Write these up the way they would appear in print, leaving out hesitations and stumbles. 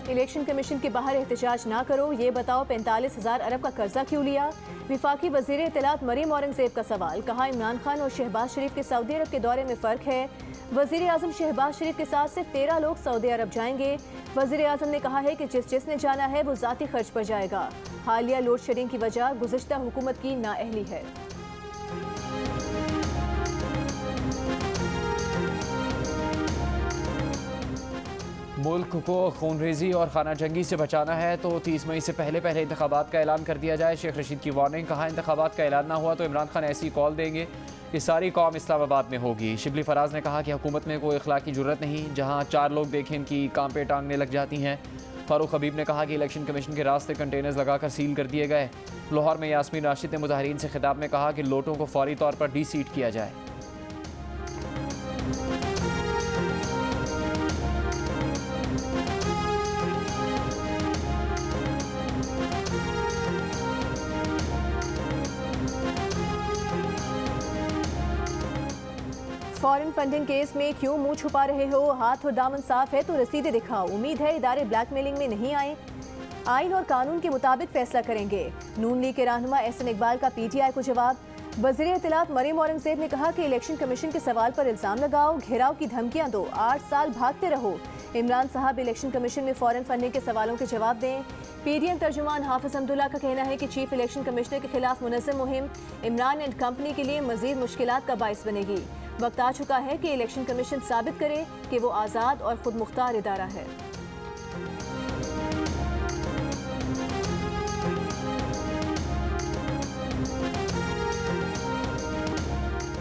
Election commission के बाहर एहतजाज ना करो, ये बताओ 45,000 अरब का कर्जा क्यों लिया। विफाकी वजीर इत्तलात मरीम औरंगजेब का सवाल, कहा इमरान खान और शहबाज शरीफ के सऊदी अरब के दौरे में फ़र्क है। वजीर आज़म शहबाज शरीफ के साथ सिर्फ 13 लोग सऊदी अरब जाएंगे। वजीर आज़म ने कहा है कि जिसने जाना है वो ज़ाती खर्च पर जाएगा। हालिया लोड शेडिंग की वजह गुज़िश्ता हुकूमत की नाअहली है। मुल्क को खूनरेजी और खाना जंगी से बचाना है तो 30 मई से पहले इंतखाबात का ऐलान कर दिया जाए। शेख रशीद की वार्निंग, कहा इंतखाबात का ऐलान ना हुआ तो इमरान खान ऐसी कॉल देंगे कि सारी कौम इस्लामाबाद में होगी। शिबली फराज ने कहा कि हुकूमत में कोई अखलाकी जुर्रत नहीं, जहाँ 4 लोग देखें कि कांपे टांगने लग जाती हैं। फारूक हबीब ने कहा कि इलेक्शन कमीशन के रास्ते कंटेनर्स लगाकर सील कर दिए गए। लाहौर में यास्मीन राशिद ने मुजाहिरीन से खिताब में कहा कि लोटों को फौरी तौर पर डी-सीट किया जाए। फॉरेन फंडिंग केस में क्यों मुंह छुपा रहे हो? हाथ और दामन साफ है तो रसीदें दिखाओ। उम्मीद है इदारे ब्लैकमेलिंग में नहीं आए। आइन और कानून के मुताबिक फैसला करेंगे। नून लीग के रहनुमा एहसन इकबाल का पीटीआई को जवाब। वज़ीर इत्तलात मरीम औरंगजेब ने कहा कि इलेक्शन कमीशन के सवाल पर इल्जाम लगाओ, घेराव की धमकियां दो, 8 साल भागते रहो। इमरान साहब इलेक्शन कमीशन में फॉरेन फंडिंग के सवालों के जवाब दें। पीडीएम तर्जुमान हाफिज अब्दुल्ला का कहना है कि चीफ इलेक्शन कमिश्नर के खिलाफ मुनज़्ज़म मुहिम इमरान एंड कंपनी के लिए मजीद मुश्किलात का बाइस बनेगी। वक्त आ चुका है कि इलेक्शन कमीशन साबित करे कि वो आज़ाद और खुद मुख्तार इदारा है।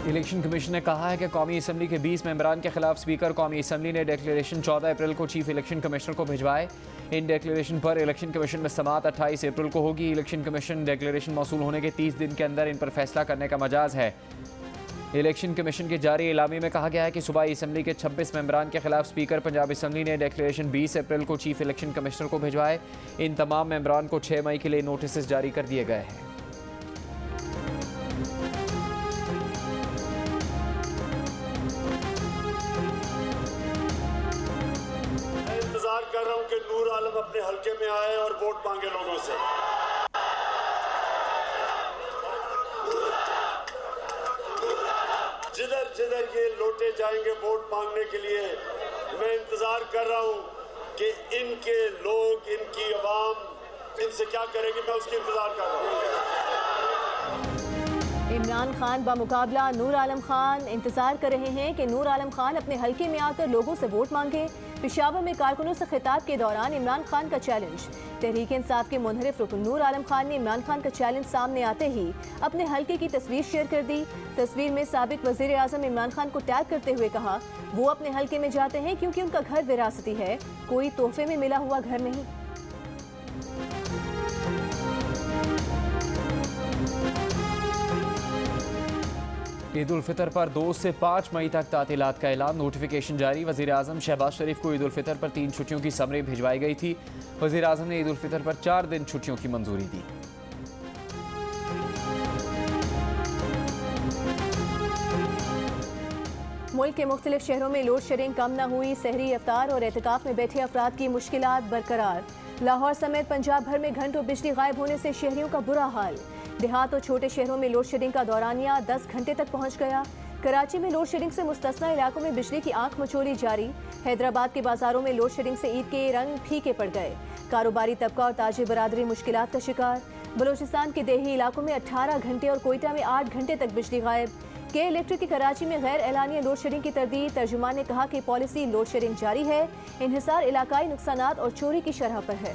इलेक्शन कमीशन ने कहा है कि कौमी असम्बली के 20 मेंबरान के खिलाफ स्पीकर कौमी असम्बली ने डिक्लेरेशन 14 अप्रैल को चीफ इलेक्शन कमिश्नर को भिजवाए। इन डिक्लेरेशन पर इलेक्शन कमीशन में समाअत 28 अप्रैल को होगी। इलेक्शन कमीशन डिक्लेरेशन मौसूल होने के 30 दिन के अंदर इन पर फैसला करने का मजाज है। इलेक्शन कमीशन के जारी इलामी में कहा गया है कि सूबाई असम्बली के 26 मेंबरान के खिलाफ स्पीकर पंजाब असम्बली ने डिक्लेरेशन 20 अप्रैल को चीफ इलेक्शन कमिश्नर को भिजवाए। इन तमाम मेंबरान को 6 मई के लिए नोटिस जारी कर दिए गए हैं। इंतजार कर रहा हूं कि नूर आलम अपने हलके में आए और वोट मांगे लोगों से। जिधर जिधर ये लोटे जाएंगे वोट मांगने के लिए, मैं इंतजार कर रहा हूं कि इनके लोग, इनकी आवाम इनसे क्या करेगी, मैं उसकी इंतजार कर रहा हूं। इमरान खान बामुकाबला नूर आलम खान इंतजार कर रहे हैं कि नूर आलम खान अपने हलके में आकर लोगों से वोट मांगे। पेशावर में कारकुनों से खिताब के दौरान इमरान खान का चैलेंज। तहरीक इंसाफ के मुनहरिफ रुकन नूर आलम खान ने इमरान खान का चैलेंज सामने आते ही अपने हलके की तस्वीर शेयर कर दी। तस्वीर में साबिक वजीर आज़म इमरान खान को टैग करते हुए कहा वो अपने हलके में जाते हैं क्योंकि उनका घर विरासती है, कोई तोहफे में मिला हुआ घर नहीं। ईद उल फितर पर 2 से 5 मई तक तातीलात का ऐलान, नोटिफिकेशन जारी। वज़ीर आज़म शहबाज शरीफ को ईद उल फितर पर 3 छुट्टियों की समरी भिजवाई गई थी। वज़ीर आज़म ने ईद उल फितर पर 4 दिन छुट्टियों की मंजूरी दी। मुल्क के मुख्तलिफ शहरों में लोड शेडिंग कम न हुई। सहरी, इफ्तार और एहतिकाफ में बैठे अफराद की मुश्किलात बरकरार। लाहौर समेत पंजाब भर में घंटों बिजली गायब होने से शहरियों का बुरा हाल। देहात और छोटे शहरों में लोड शेडिंग का दौरानिया 10 घंटे तक पहुंच गया। कराची में लोड शेडिंग से मुस्तस्ना इलाकों में बिजली की आंख मचोली जारी। हैदराबाद के बाजारों में लोड शेडिंग से ईद के रंग फीके पड़ गए। कारोबारी तबका और ताजिर बरादरी मुश्किलात का शिकार। बलूचिस्तान के देही इलाकों में 18 घंटे और कोयटा में 8 घंटे तक बिजली गायब। के इलेक्ट्रिक की कराची में गैर एलानिया लोड शेडिंग की तरदीद। तर्जुमान ने कहा कि पॉलिसी लोड शेडिंग जारी है, इन्हिसार इलाकाई नुकसानात और चोरी की शरह पर है।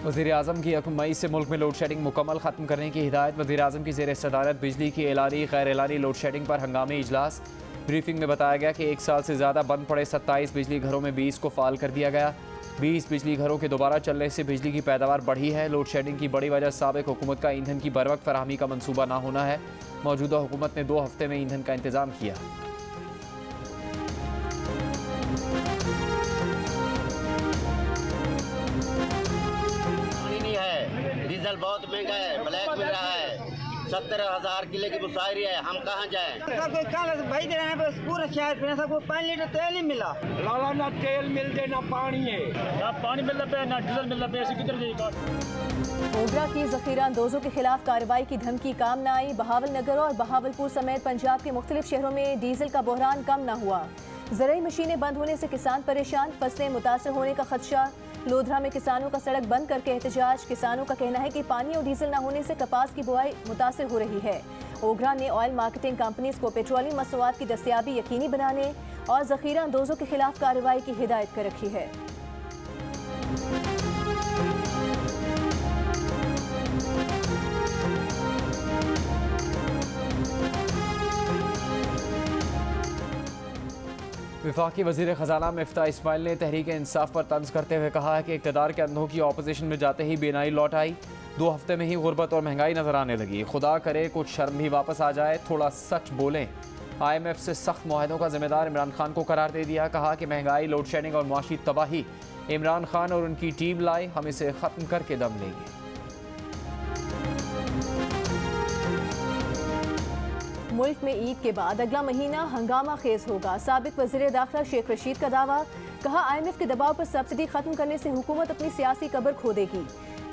वज़ीर आज़म की 1 मई से मुल्क में लोड शेडिंग मुकम्मल ख़त्म करने की हिदायत। वज़ीर आज़म की ज़ेर सदारत बिजली की एलानी गैर एलानी लोड शेडिंग पर हंगामी इजलास। ब्रीफिंग में बताया गया कि 1 साल से ज़्यादा बंद पड़े 27 बिजली घरों में 20 को फ़ाल कर दिया गया। 20 बिजली घरों के दोबारा चलने से बिजली की पैदावार बढ़ी है। लोड शेडिंग की बड़ी वजह साबिक हुकूमत का ईंधन की बरवक्त फराहमी का मनसूबा ना होना है। मौजूदा हुकूमत ने 2 हफ्ते में ईंधन का इंतज़ाम किया। मेटल बहुत महंगा है, ब्लैक मिल रहा है, 70,000 किलो की मुशायरी है, हम कहाँ जाएं? सबको कल भाई दे रहे हैं, बस पूरा शहर में सबको 5 लीटर तेल ही मिला। लाला ना तेल मिलते ना पानी है, ना पानी मिलता पे ना डीजल मिलता पे, ऐसे किधर जाएगा? ओबरा की जखीरा अंदोजों के खिलाफ कार्रवाई की धमकी काम न आई। बहावल नगर और बहावलपुर समेत पंजाब के मुख्तलिफ शहरों में डीजल का बहरान कम न हुआ। ज़राई मशीनें बंद होने से किसान परेशान, फसलें मुतासर होने का खदशा। लोधरा में किसानों का सड़क बंद करके एहतजाज। किसानों का कहना है कि पानी और डीजल न होने से कपास की बुआई मुतासर हो रही है। ओगरा ने ऑयल मार्केटिंग कंपनीज को पेट्रोलियम मसनूआत की दस्तयाबी यकीनी बनाने और जखीरा अंदोजों के खिलाफ कार्रवाई की हिदायत कर रखी है। वफाकी वज़ीर ख़जाना मिफ्ता इस्माइल ने तहरीक इंसाफ पर तंज करते हुए कहा है कि इक़्तिदार के अंधों की अपोजिशन में जाते ही बेनाई लौट आई। 2 हफ्ते में ही गुर्बत और महंगाई नजर आने लगी। खुदा करे कुछ शर्म भी वापस आ जाए, थोड़ा सच बोलें। IMF से सख्त मुआहदों का जिम्मेदार इमरान खान को करार दे दिया। कहा कि महंगाई, लोड शेडिंग और मुआशी तबाही इमरान खान और उनकी टीम लाए, हम इसे ख़त्म करके दम लेंगे। मुल्क में ईद के बाद अगला महीना हंगामा खेज होगा। साबिक वज़ीर दाखिला शेख रशीद का दावा। कहा IMF के दबाव पर सब्सिडी खत्म करने से हुकूमत अपनी सियासी कब्र खो देगी,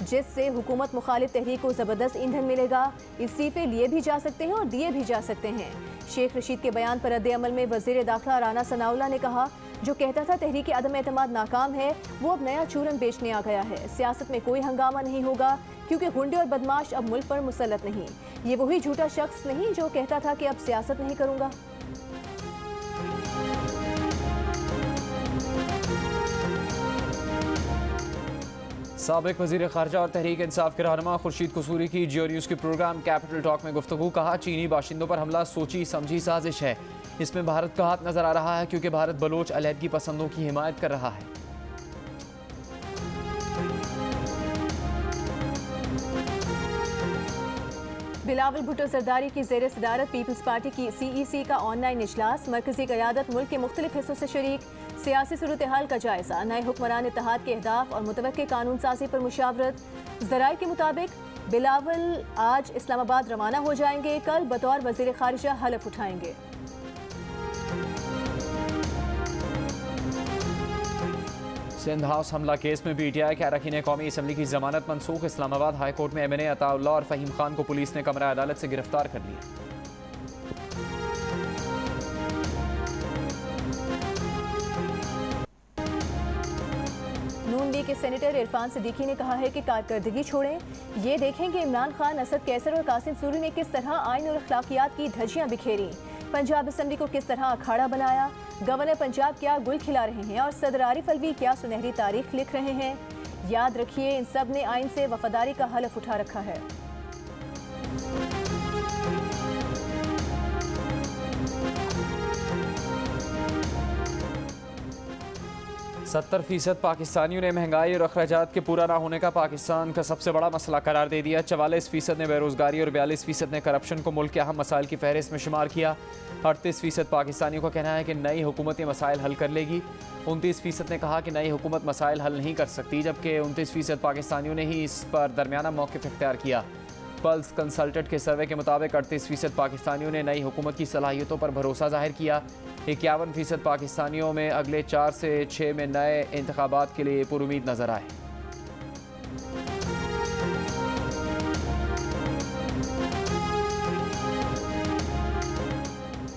जिससे हुकूमत मुखालिफ तहरीक को ज़बरदस्त ईंधन मिलेगा। इस्तीफे लिए भी जा सकते हैं और दिए भी जा सकते हैं। शेख रशीद के बयान पर रद्द अमल में वज़ीर दाखिला राना सनाउल्लाह ने कहा, जो कहता था तहरीक अदम एतमाद नाकाम है, वो अब नया चूरन बेचने आ गया है। सियासत में कोई हंगामा नहीं होगा, क्योंकि गुंडे और बदमाश अब मुल्क पर मुसल्लत नहीं। ये वही झूठा शख्स नहीं जो कहता था कि अब सियासत नहीं करूंगा। साबिक वज़ीर ख़ारजा और तहरीक इंसाफ के रहनुमा खुर्शीद कसूरी की जियो न्यूज़ के प्रोग्राम कैपिटल टॉक में गुफ्तगू। कहा, चीनी बाशिंदों पर हमला सोची समझी साजिश है। इसमें भारत का हाथ नजर आ रहा है, क्योंकि भारत बलोच अलहदगी पसंदों की हिमायत कर रहा है। बिलावल भुट्टो जरदारी की ज़ेर सदारत पीपल्स पार्टी की CEC का ऑनलाइन इजलास। मरकजी क़यादत मुल्क के मुख्तलिफ हिस्सों से शरीक। सियासी सूरत हाल का जायजा। नए हुक्मरान इत्तेहाद के अहदाफ और मुतवक्के कानून साजी पर मुशावरत। ज़राए के मुताबिक बिलावल आज इस्लामाबाद रवाना हो जाएंगे। कल बतौर वज़ीर ख़ारिजा हलफ उठाएंगे। सिंध हाउस हमला केस में PTI के अरकान कौमी असम्बली की जमानत मनसूख। इस्लामाबाद हाई कोर्ट में MNA अताउल्लाह और फ़हीम खान को पुलिस ने कमरा अदालत से गिरफ्तार कर लिया। नून लीग के सेनेटर इरफान सिद्दीकी ने कहा है कि कारकर्दगी छोड़ें, ये देखें कि इमरान खान, असद कैसर और कासिम सूरी ने किस तरह आइन और अखलाकियात की धज्जियां बिखेरी, पंजाब असम्बली को किस तरह अखाड़ा बनाया, गवर्नर पंजाब क्या गुल खिला रहे हैं और सदर आरिफ अलवी क्या सुनहरी तारीख लिख रहे हैं। याद रखिए, इन सब ने आइन से वफादारी का हलफ उठा रखा है। %70 पाकिस्तानियों ने महंगाई और अखराजात के पूरा ना होने का पाकिस्तान का सबसे बड़ा मसला करार दे दिया। 44% ने बेरोजगारी और 42% ने करप्शन को मुल्क के अहम मसाइल की फहरिस्त में शुमार किया। 38% पाकिस्तानियों का कहना है कि नई हुकूमत ये मसाइल हल कर लेगी। 29% ने कहा कि नई हुकूमत मसाइल हल नहीं कर सकती, जबकि 29% पाकिस्तानियों ने ही इस पर दरमियाना मौक़िफ़ इख्तियार किया। पल्स कंसल्टेंट के सर्वे के मुताबिक 38% पाकिस्तानियों ने नई हुकूमत की सलाहियतों पर भरोसा जाहिर किया। 51% पाकिस्तानियों में अगले 4 से 6 में नए इंतखाबात के लिए पुरुमीद नजर आए।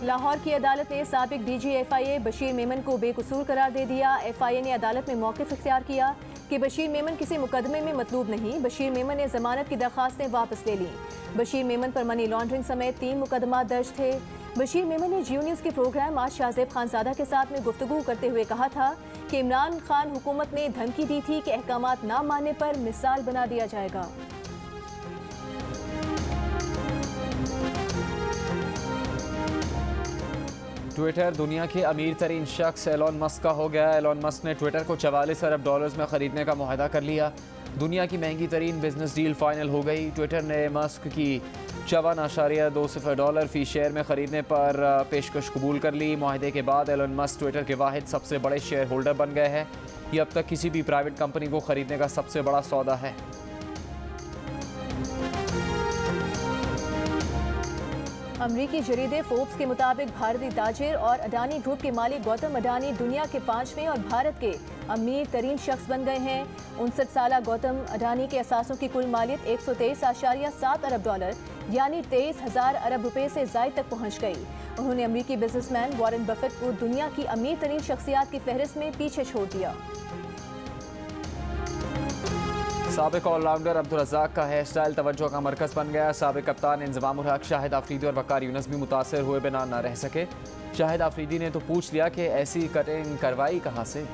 लाहौर की अदालत ने साबिक DG FIA बशीर मेमन को बेकसूर करार दे दिया। FIA ने अदालत में मौक़िफ़ इख्तियार किया कि बशीर मेमन किसी मुकदमे में मतलूब नहीं। बशीर मेमन ने जमानत की दरख्वास्तें वापस ले लीं। बशीर मेमन पर मनी लॉन्ड्रिंग समेत 3 मुकदमा दर्ज थे। बशीर मेमन ने जियो न्यूज़ के प्रोग्राम आज शाहजेब खानजादा के साथ में गुफ्तगू करते हुए कहा था कि इमरान खान हुकूमत ने धमकी दी थी कि अहकामात ना मानने पर मिसाल बना दिया जाएगा। ट्विटर दुनिया के अमीर तरीन शख्स एलोन मस्क का हो गया। एलोन मस्क ने ट्विटर को $44 अरब में ख़रीदने का मुआहदा कर लिया। दुनिया की महंगी तरीन बिजनेस डील फाइनल हो गई। ट्विटर ने मस्क की $54.20 फ़ी शेयर में ख़रीदने पर पेशकश कबूल कर ली। मुआहदे के बाद एलोन मस्क ट्विटर के वाहिद सबसे बड़े शेयर होल्डर बन गए हैं। ये अब तक किसी भी प्राइवेट कंपनी को ख़रीदने का सबसे बड़ा सौदा है। अमरीकी जरीदे फोर्ब्स के मुताबिक भारतीय ताजिर और अडानी ग्रुप के मालिक गौतम अडानी दुनिया के 5वें और भारत के अमीर तरीन शख्स बन गए हैं। 59 साला गौतम अडानी के असासों की कुल मालियत 123.7 अरब डॉलर यानी 23,000 अरब रुपए से ज़ायद तक पहुंच गई। उन्होंने अमरीकी बिजनेसमैन वॉरेन बफेट को दुनिया की अमीर तरीन शख्सियात की फहरिस्त में पीछे छोड़ दिया। साबिक ऑलराउंडर अब्दुल रज़ाक का हेयर स्टाइल तवज्जो का मरकज़ बन गया। साबिक कप्तान इंज़माम उल हक, शाहिद आफरीदी और वक़ार यूनुस भी मुतासर हुए बिना न रह सके। शाहिद आफरीदी ने तो पूछ लिया कि ऐसी कटिंग करवाई कहाँ से।